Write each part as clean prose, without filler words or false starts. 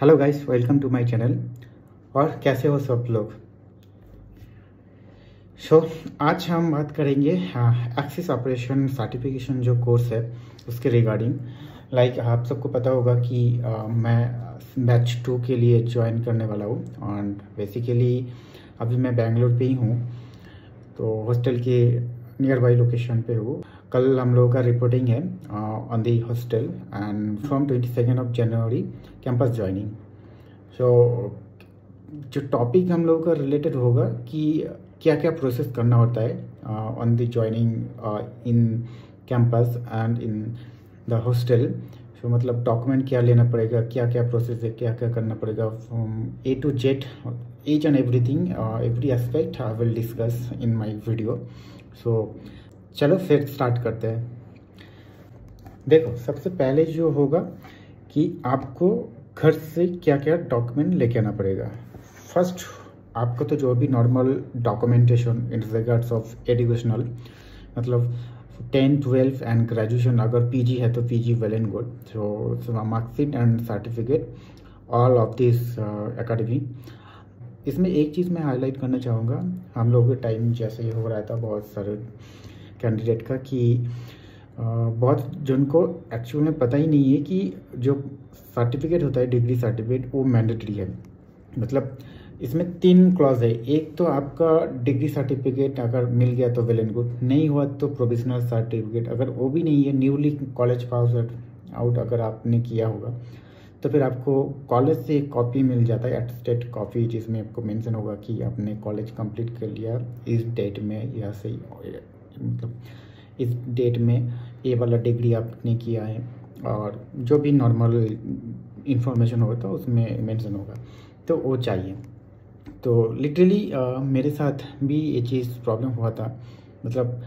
Hello guys, welcome to my channel. और कैसे हो सब लोग। आज हम बात करेंगे एक्सेस ऑपरेशन सर्टिफिकेशन जो कोर्स है उसके रिगार्डिंग। आप सबको पता होगा कि मैं बैच 2 के लिए ज्वाइन करने वाला हूँ। और बेसिकली अभी मैं बेंगलोर पे ही हूँ, तो हॉस्टल के नियर बाई लोकेशन पे हूँ। कल हम लोगों का रिपोर्टिंग है on the hostel and from 22 of January campus joining. जो टॉपिक हम लोगों का रिलेटेड होगा कि क्या क्या प्रोसेस करना होता है on the joining in campus and in the hostel. मतलब डॉक्यूमेंट क्या लेना पड़ेगा, क्या क्या प्रोसेस है, क्या क्या करना पड़ेगा, from A to Z, each and everything, every aspect I will discuss in my video। चलो फिर स्टार्ट करते हैं। देखो, सबसे पहले जो होगा कि आपको घर से क्या क्या डॉक्यूमेंट लेके आना पड़ेगा। फर्स्ट, आपको तो जो भी normal documentation in regards of educational, मतलब 10, 12 एंड ग्रेजुएशन, अगर पीजी है तो PG well and good. So marksheet and certificate all of this academy. इसमें एक चीज़ मैं हाईलाइट करना चाहूँगा, हम लोगों के टाइम जैसे ही हो रहा था बहुत सारे कैंडिडेट का कि बहुत जिनको एक्चुअल में पता ही नहीं है कि जो सर्टिफिकेट होता है, डिग्री सर्टिफिकेट, वो मैंडेटरी है। मतलब इसमें 3 क्लॉज है। एक तो आपका डिग्री सर्टिफिकेट अगर मिल गया तो वेल एंड गुड, नहीं हुआ तो प्रोविजनल सर्टिफिकेट। अगर वो भी नहीं है, न्यूली कॉलेज पास आउट अगर आपने किया होगा तो फिर आपको कॉलेज से एक कॉपी मिल जाता है, एटस्टेट कॉपी, जिसमें आपको मेंशन होगा कि आपने कॉलेज कंप्लीट कर लिया इस डेट में, या सही मतलब इस डेट में ये वाला डिग्री आपने किया है, और जो भी नॉर्मल इंफॉर्मेशन होता है उसमें मेंशन होगा, तो वो चाहिए। तो लिटरली मेरे साथ भी ये चीज़ प्रॉब्लम हुआ था। मतलब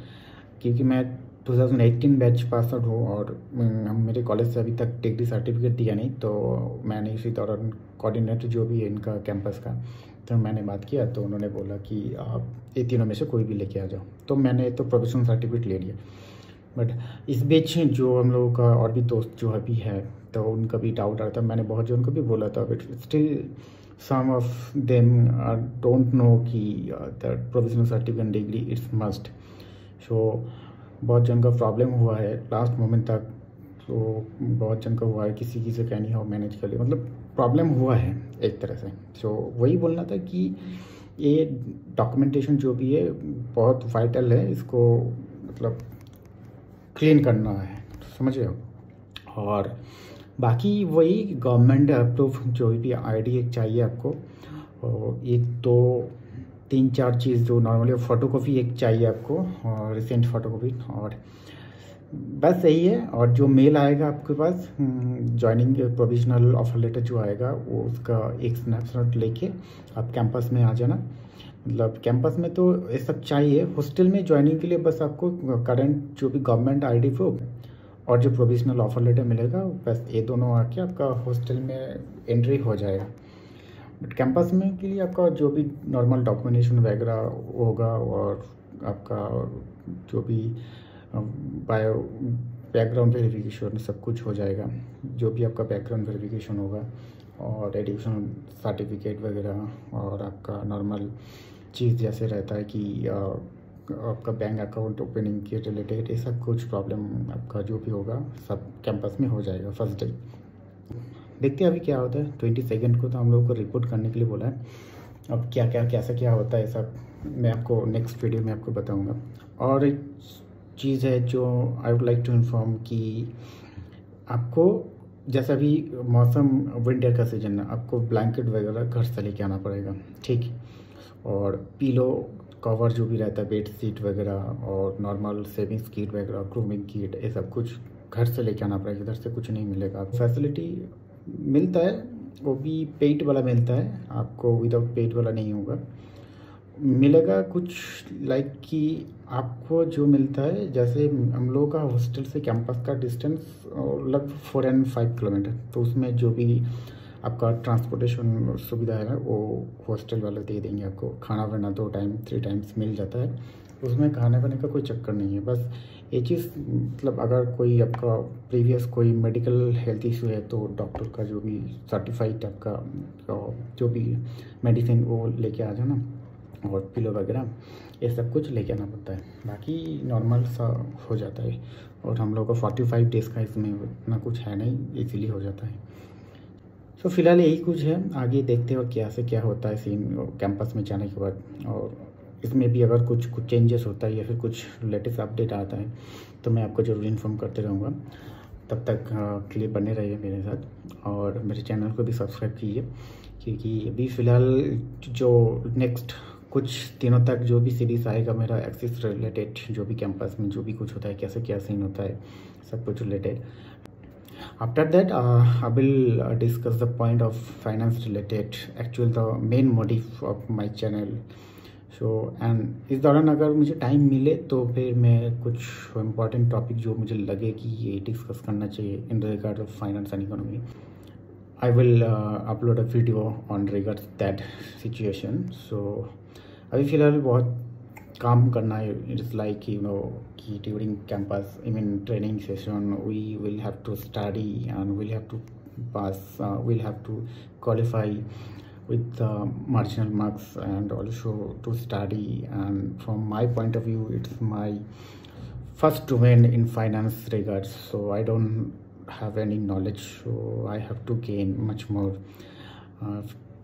क्योंकि मैं 2018 बैच पास आउट हूँ और मेरे कॉलेज से अभी तक डिग्री सर्टिफिकेट दिया नहीं, तो मैंने इसी दौरान कोऑर्डिनेटर जो भी है इनका कैंपस का, तो मैंने बात किया तो उन्होंने बोला कि आप ये तीनों में से कोई भी लेके आ जाओ। तो मैंने तो प्रोफेशनल सर्टिफिकेट ले लिया। बट इस बीच जो हम लोगों का और भी दोस्त जो अभी है, तो उनका भी डाउट आ रहा था। मैंने बहुत जनों को भी बोला था, but still some of them don't know कि that provisional certificate degree it's must। so बहुत जन का प्रॉब्लम हुआ है लास्ट मोमेंट तक। तो बहुत जन का हुआ है, किसी से कहनी हो मैनेज कर लिया, मतलब प्रॉब्लम हुआ है एक तरह से। वही बोलना था कि ये डॉक्यूमेंटेशन जो भी है बहुत वाइटल है, इसको मतलब क्लीन करना है, समझ रहे हो। और बाकी वही गवर्नमेंट अप्रूव जो भी आईडी एक चाहिए आपको, और एक तो 3-4 चीज़ जो नॉर्मली फ़ोटोकॉपी एक चाहिए आपको, और रिसेंट फ़ोटोकॉपी, और बस यही है। और जो मेल आएगा आपके पास ज्वाइनिंग प्रोविजनल ऑफर लेटर जो आएगा, वो उसका एक स्नैपशॉट लेके आप कैंपस में आ जाना। मतलब कैंपस में तो ये सब चाहिए। हॉस्टल में ज्वाइनिंग के लिए बस आपको करंट जो भी गवर्नमेंट आईडी प्रूफ और जो प्रोविजनल ऑफर लेटर मिलेगा, बस ये दोनों आके आपका हॉस्टल में एंट्री हो जाएगा। बट कैंपस में के लिए आपका जो भी नॉर्मल डॉक्यूमेंटेशन वगैरह होगा, और आपका जो भी बायो बैकग्राउंड वेरिफिकेशन सब कुछ हो जाएगा। जो भी आपका बैकग्राउंड वेरिफिकेशन होगा, और एजुकेशन सर्टिफिकेट वगैरह, और आपका नॉर्मल चीज़ जैसे रहता है कि आपका बैंक अकाउंट ओपनिंग के रिलेटेड, ये सब कुछ प्रॉब्लम आपका जो भी होगा सब कैंपस में हो जाएगा फर्स्ट डे। देखते हैं अभी क्या होता है। 22 को तो हम लोगों को रिपोर्ट करने के लिए बोला है। अब क्या क्या कैसा क्या होता है सब मैं आपको नेक्स्ट वीडियो में आपको बताऊंगा। और एक चीज़ है जो I would like to inform कि आपको जैसा भी मौसम विंटर का सीजन है, आपको ब्लैंकेट वगैरह घर से लेके आना पड़ेगा, ठीक। और पीलो कवर जो भी रहता है, बेड शीट वगैरह, और नॉर्मल सेविंग्स किट वगैरह, ग्रूमिंग किट, ये सब कुछ घर से लेके आना पड़ेगा। इधर से कुछ नहीं मिलेगा। फैसिलिटी मिलता है, वो भी पेड वाला मिलता है, आपको विदाउट पेड वाला नहीं होगा। मिलेगा कुछ कि आपको जो मिलता है, जैसे हम लोगों का हॉस्टल से कैंपस का डिस्टेंस लगभग 4 and 5 किलोमीटर, तो उसमें जो भी आपका ट्रांसपोर्टेशन सुविधा है ना, वो हॉस्टल वाले दे देंगे आपको। खाना वाना 2 टाइम 3 टाइम्स मिल जाता है, उसमें खाने वाने का कोई चक्कर नहीं है। बस ये चीज़ मतलब अगर कोई आपका प्रीवियस कोई मेडिकल हेल्थ इशू है तो डॉक्टर का जो भी सर्टिफाइड आपका जो भी मेडिसिन वो लेके आ जाना, और पिलो वगैरह ये सब कुछ लेके आना पड़ता है। बाकी नॉर्मल सा हो जाता है, और हम लोग का 45 डेज़ का इसमें इतना कुछ है नहीं, इजीली हो जाता है। तो फिलहाल यही कुछ है, आगे देखते हैं और क्या से क्या होता है सीन कैंपस में जाने के बाद। और इसमें भी अगर कुछ चेंजेस होता है या फिर कुछ लेटेस्ट अपडेट आता है तो मैं आपको ज़रूर इन्फॉर्म करते रहूँगा। तब तक के लिए बने रहिए मेरे साथ, और मेरे चैनल को भी सब्सक्राइब कीजिए, क्योंकि अभी फ़िलहाल जो नेक्स्ट कुछ दिनों तक जो भी सीरीज़ आएगा मेरा एक्सिस रिलेटेड, जो भी कैंपस में जो भी कुछ होता है, कैसे क्या सीन होता है, सब कुछ related. After that, I will discuss the point of finance related, actual the main motive of my channel. So and इस दौरान अगर मुझे टाइम मिले तो फिर मैं कुछ इम्पॉर्टेंट टॉपिक जो मुझे लगे कि ये डिस्कस करना चाहिए in regard of finance and economy, I will upload a video on regards that situation. So अभी फ़िलहाल बहुत काम करना है, इट्स लाइक यू नो कि during campus I mean training session we will have to study and will have to pass, will have to qualify with marginal marks, and also to study. And from my point of view, it's my first domain in finance regards, so I don't have any knowledge, so I have to gain much more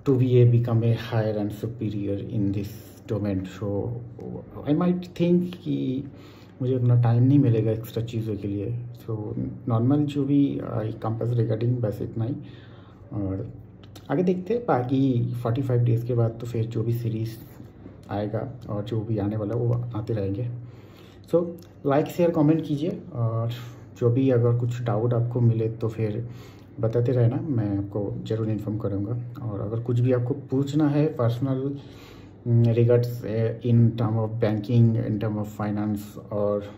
to become a higher and superior in this domain. So I might think कि मुझे उतना time नहीं मिलेगा extra चीज़ों के लिए। So normal जो भी कैंपस रिगार्डिंग बस इतना ही, और आगे देखते हैं बाकी 45 डेज़ के बाद तो फिर जो भी सीरीज़ आएगा और जो भी आने वाला वो आते रहेंगे। सो लाइक शेयर कमेंट कीजिए, और जो भी अगर कुछ डाउट आपको मिले तो फिर बताते रहना, मैं आपको ज़रूर इन्फॉर्म करूँगा। और अगर कुछ भी आपको पूछना है personal regards in term of banking, in term of finance, और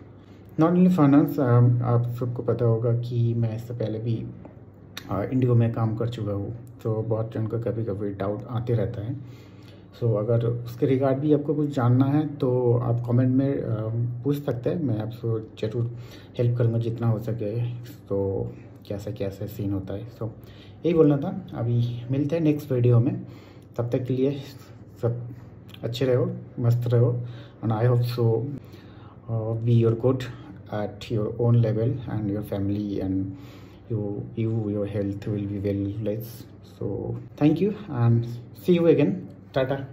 नॉट ओनली फाइनेंस, आप सबको पता होगा कि मैं इससे पहले भी इंडिगो में काम कर चुका हूँ, तो बहुत जन को कभी कभी डाउट आते रहता है। सो अगर उसके रिगार्ड भी आपको कुछ जानना है तो आप कमेंट में पूछ सकते हैं, मैं आपको ज़रूर हेल्प करूँगा जितना हो सके। तो कैसे सीन होता है, सो यही बोलना था। अभी मिलते हैं नेक्स्ट वीडियो में, तब तक के लिए सब अच्छे रहो, मस्त रहो, and I hope so be your good at your own level, and your family and your health will be well blessed. So thank you and see you again. Tata.